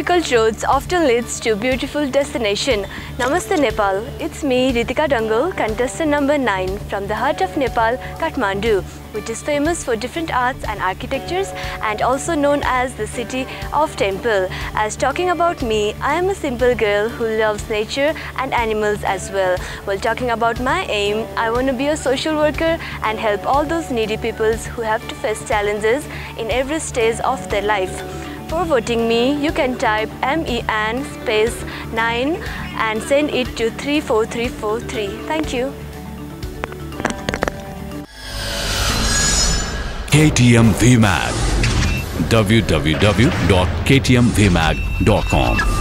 Difficult roads often leads to beautiful destination. Namaste Nepal, it's me Ritika Dangal, contestant number 9 from the heart of Nepal, Kathmandu, which is famous for different arts and architectures and also known as the city of temple. As talking about me, I am a simple girl who loves nature and animals as well. While talking about my aim, I want to be a social worker and help all those needy peoples who have to face challenges in every stage of their life. For voting me, you can type MEN space 9 and send it to 34343. Thank you. KTM VMAG. www.ktmvmag.com